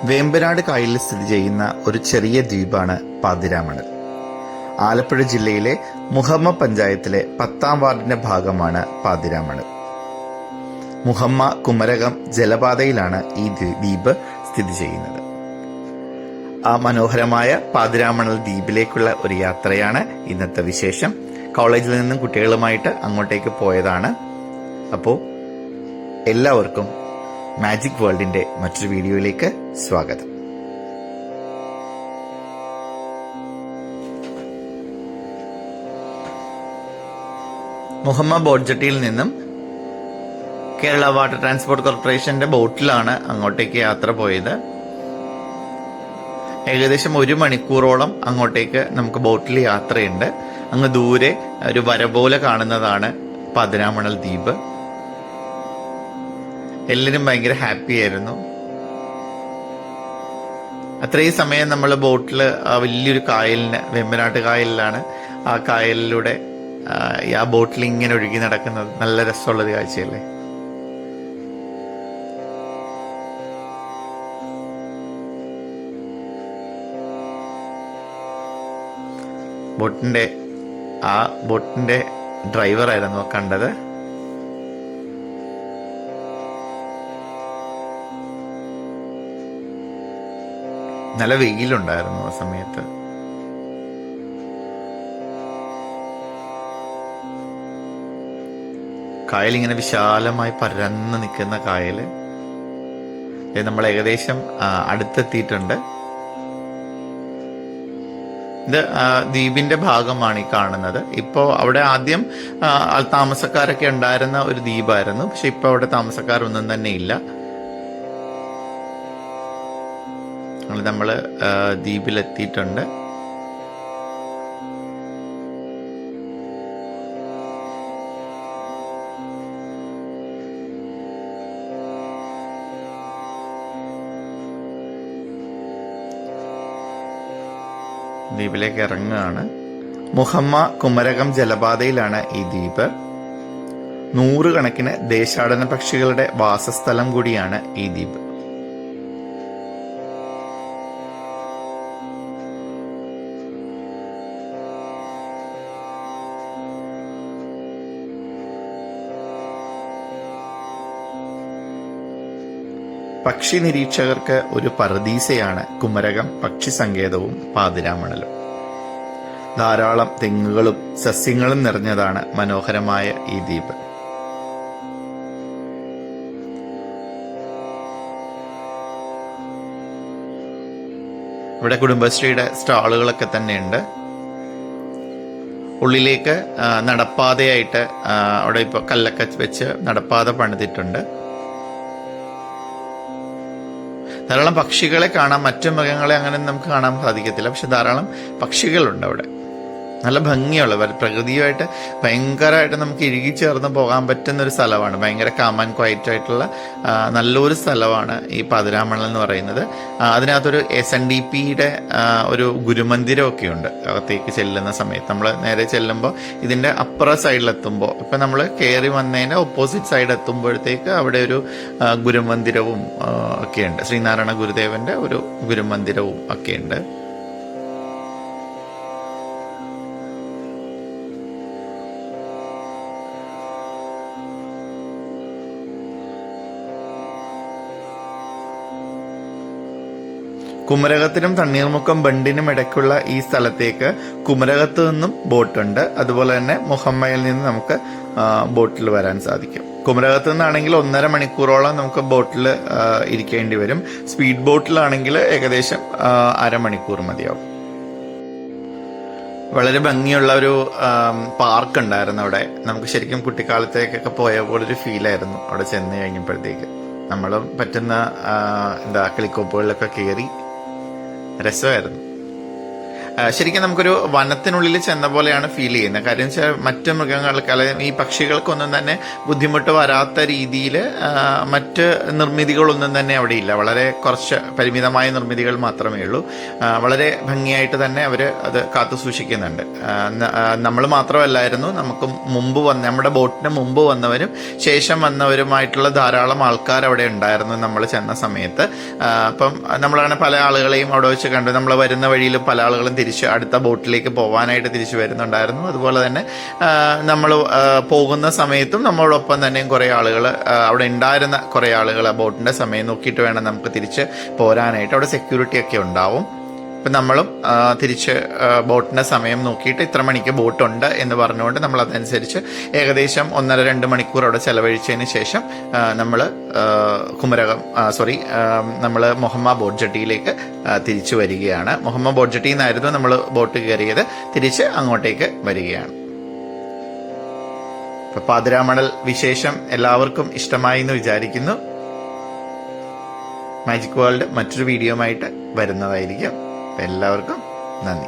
വേമ്പനാട് കായലിൽ സ്ഥിതി ചെയ്യുന്ന ഒരു ചെറിയ ദ്വീപാണ് പാതിരാമണൽ. ആലപ്പുഴ ജില്ലയിലെ മുഹമ്മ പഞ്ചായത്തിലെ 10ാം വാർഡിന്റെ ഭാഗമാണ് പാതിരാമണൽ. മുഹമ്മ കുമരകം ജലപാതയിലാണ് ഈ ദ്വീപ് സ്ഥിതി ചെയ്യുന്നത്. ആ മനോഹരമായ പാതിരാമണൽ ദ്വീപിലേക്കുള്ള ഒരു യാത്രയാണ് ഇന്നത്തെ വിശേഷം. കോളേജിൽ നിന്നും കുട്ടികളുമായിട്ട് അങ്ങോട്ടേക്ക് പോയതാണ്. അപ്പോൾ എല്ലാവർക്കും മാജിക് വേൾഡിന്റെ മറ്റൊരു വീഡിയോയിലേക്ക് സ്വാഗതം. മുഹമ്മ ബോട്ട് ജെട്ടിയിൽ നിന്നും കേരള വാട്ടർ ട്രാൻസ്പോർട്ട് കോർപ്പറേഷന്റെ ബോട്ടിലാണ് അങ്ങോട്ടേക്ക് യാത്ര പോയത്. ഏകദേശം 1 മണിക്കൂറോളം അങ്ങോട്ടേക്ക് നമുക്ക് ബോട്ടിൽ യാത്രയുണ്ട്. അങ്ങ് ദൂരെ ഒരു വര പോലെ കാണുന്നതാണ് പാതിരാമണൽ ദ്വീപ്. എല്ലാവരും ഭയങ്കര ഹാപ്പി ആയിരുന്നു. അത്രയും സമയം നമ്മൾ ബോട്ടിൽ വലിയൊരു കായലിന്, വെമ്പനാട്ട് കായലിലാണ്. ആ കായലിലൂടെ ആ ബോട്ടിൽ ഇങ്ങനെ ഒഴുകി നടക്കുന്നത് നല്ല രസമുള്ളൊരു കാഴ്ചയല്ലേ. ബോട്ടിന്റെ ഡ്രൈവറായിരുന്നു കണ്ടത്. നല്ല വെയിലുണ്ടായിരുന്നു ആ സമയത്ത്. കായൽ ഇങ്ങനെ വിശാലമായി പരന്ന് നിൽക്കുന്ന കായല്. നമ്മൾ ഏകദേശം അടുത്തെത്തിയിട്ടുണ്ട്. ഇത് ദ്വീപിന്റെ ഭാഗമാണ് ഈ കാണുന്നത്. ഇപ്പോ അവിടെ ആദ്യം താമസക്കാരൊക്കെ ഉണ്ടായിരുന്ന ഒരു ദ്വീപായിരുന്നു. പക്ഷെ ഇപ്പൊ അവിടെ താമസക്കാരൊന്നും തന്നെ ഇല്ല. നമ്മള് ദ്വീപിലെത്തിയിട്ടുണ്ട്. ദ്വീപിലേക്ക് ഇറങ്ങുകയാണ്. മുഹമ്മ കുമരകം ജലപാതയിലാണ് ഈ ദ്വീപ്. 100 കണക്കിന് ദേശാടന പക്ഷികളുടെ വാസസ്ഥലം കൂടിയാണ് ഈ ദ്വീപ്. പക്ഷി നിരീക്ഷകർക്ക് ഒരു പറുദീസയാണ് കുമരകം പക്ഷി സങ്കേതവും പാതിരാമണലും. ധാരാളം തെങ്ങുകളും സസ്യങ്ങളും നിറഞ്ഞതാണ് മനോഹരമായ ഈ ദ്വീപ്. ഇവിടെ കുടുംബശ്രീയുടെ സ്റ്റാളുകളൊക്കെ തന്നെയുണ്ട്. ഉള്ളിലേക്ക് നടപ്പാതയായിട്ട് അവിടെ ഇപ്പോൾ കല്ലൊക്കെ വെച്ച് നടപ്പാത പണിതിട്ടുണ്ട്. ധാരാളം പക്ഷികളെ കാണാം. മറ്റു മൃഗങ്ങളെ അങ്ങനെ നമുക്ക് കാണാൻ സാധിക്കത്തില്ല. പക്ഷെ ധാരാളം പക്ഷികളുണ്ട് അവിടെ. നല്ല ഭംഗിയുള്ള, പ്രകൃതിയുമായിട്ട് ഭയങ്കരമായിട്ട് നമുക്ക് ഇഴുകിച്ചേർന്ന് പോകാൻ പറ്റുന്ന ഒരു സ്ഥലമാണ്. ഭയങ്കര കാം ആൻഡ് ക്വയറ്റ് ആയിട്ടുള്ള നല്ലൊരു സ്ഥലമാണ് ഈ പാതിരാമണൽ എന്ന് പറയുന്നത്. അതിനകത്തൊരു SNDPയുടെ ഒരു ഗുരുമന്ദിരമൊക്കെ ഉണ്ട്. അകത്തേക്ക് ചെല്ലുന്ന സമയത്ത് നമ്മൾ നേരെ ചെല്ലുമ്പോൾ ഇതിന്റെ അപ്പുറ സൈഡിലെത്തുമ്പോൾ, ഇപ്പൊ നമ്മൾ കയറി വന്നതിന്റെ ഓപ്പോസിറ്റ് സൈഡ് എത്തുമ്പോഴത്തേക്ക് അവിടെ ഒരു ഗുരുമന്ദിരവും ഒക്കെ ഉണ്ട്. ശ്രീനാരായണ ഗുരുദേവന്റെ ഒരു ഗുരുമന്ദിരവും ഒക്കെ ഉണ്ട്. കുമരകത്തിനും തണ്ണീർമുക്കം ബണ്ടിനും ഇടയ്ക്കുള്ള ഈ സ്ഥലത്തേക്ക് കുമരകത്ത് നിന്നും ബോട്ടുണ്ട്. അതുപോലെ തന്നെ മുഹമ്മയിൽ നിന്ന് നമുക്ക് ബോട്ടിൽ വരാൻ സാധിക്കും. കുമരകത്ത് നിന്നാണെങ്കിൽ 1.5 മണിക്കൂറോളം നമുക്ക് ബോട്ടിൽ ഇരിക്കേണ്ടി വരും. സ്പീഡ് ബോട്ടിലാണെങ്കിൽ ഏകദേശം 1/2 മണിക്കൂർ മതിയാവും. വളരെ ഭംഗിയുള്ള ഒരു പാർക്ക് ഉണ്ടായിരുന്നു അവിടെ. നമുക്ക് ശരിക്കും കുട്ടിക്കാലത്തേക്കൊക്കെ പോയ പോലൊരു ഫീലായിരുന്നു അവിടെ ചെന്ന് കഴിഞ്ഞപ്പോഴത്തേക്ക്. നമ്മളും പറ്റുന്ന കിളിക്കോപ്പുകളിലൊക്കെ കയറി രസമായിരുന്നു. ശരിക്കും നമുക്കൊരു വനത്തിനുള്ളിൽ ചെന്ന പോലെയാണ് ഫീൽ ചെയ്യുന്നത്. കാര്യം വെച്ചാൽ മറ്റ് മൃഗങ്ങൾക്ക് അല്ലെങ്കിൽ ഈ പക്ഷികൾക്കൊന്നും തന്നെ ബുദ്ധിമുട്ട് വരാത്ത രീതിയിൽ മറ്റ് നിർമ്മിതികളൊന്നും തന്നെ അവിടെ ഇല്ല. വളരെ കുറച്ച് പരിമിതമായ നിർമ്മിതികൾ മാത്രമേ ഉള്ളൂ. വളരെ ഭംഗിയായിട്ട് തന്നെ അവർ അത് കാത്തു സൂക്ഷിക്കുന്നുണ്ട്. നമ്മൾ മാത്രമല്ലായിരുന്നു, നമുക്ക് നമ്മുടെ ബോട്ടിന് മുമ്പ് വന്നവരും ശേഷം വന്നവരുമായിട്ടുള്ള ധാരാളം ആൾക്കാർ അവിടെ ഉണ്ടായിരുന്നു നമ്മൾ ചെന്ന സമയത്ത്. അപ്പം നമ്മളങ്ങനെ പല ആളുകളെയും അവിടെ വെച്ച് കണ്ടു. നമ്മൾ വരുന്ന വഴിയിൽ പല ആളുകളും തിരിച്ച് അടുത്ത ബോട്ടിലേക്ക് പോകാനായിട്ട് തിരിച്ചു വരുന്നുണ്ടായിരുന്നു. അതുപോലെ തന്നെ നമ്മൾ പോകുന്ന സമയത്തും നമ്മളോടൊപ്പം തന്നെയും കുറേ ആളുകൾ അവിടെ ഉണ്ടായിരുന്ന കുറേ ആളുകൾ ആ ബോട്ടിന്റെ സമയം നോക്കിയിട്ട് വേണം നമുക്ക് തിരിച്ച് പോരാനായിട്ട്. അവിടെ സെക്യൂരിറ്റി ഒക്കെ ഉണ്ടാവും. അപ്പം നമ്മളും തിരിച്ച് ബോട്ടിൻ്റെ സമയം നോക്കിയിട്ട് ഇത്ര മണിക്ക് ബോട്ടുണ്ട് എന്ന് പറഞ്ഞുകൊണ്ട് നമ്മൾ അതനുസരിച്ച് ഏകദേശം 1.5-2 മണിക്കൂർ അവിടെ ചെലവഴിച്ചതിന് ശേഷം നമ്മൾ നമ്മൾ മൊഹമ്മ ബോട്ട് ജെട്ടിയിലേക്ക് തിരിച്ചു വരികയാണ്. മൊഹമ്മ ബോട്ട് ജെട്ടിയിൽ നിന്നായിരുന്നു നമ്മൾ ബോട്ട് കയറിയത്. തിരിച്ച് അങ്ങോട്ടേക്ക് വരികയാണ്. ഇപ്പം പാതിരാമണൽ വിശേഷം എല്ലാവർക്കും ഇഷ്ടമായി എന്ന് വിചാരിക്കുന്നു. മാജിക് വേൾഡ് മറ്റൊരു വീഡിയോ ആയിട്ട് വരുന്നതായിരിക്കും. എല്ലാവർക്കും നന്ദി.